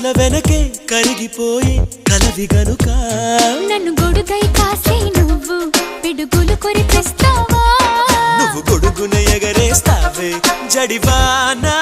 కనుల వెనకే కరిగిపోయి కలవి గనుక నన్ను గొడుగై కాసే నువ్వు పిడుగులు కొరిపిస్తావా నువ్వు గొడుగున ఎగరేస్తావే జడివానా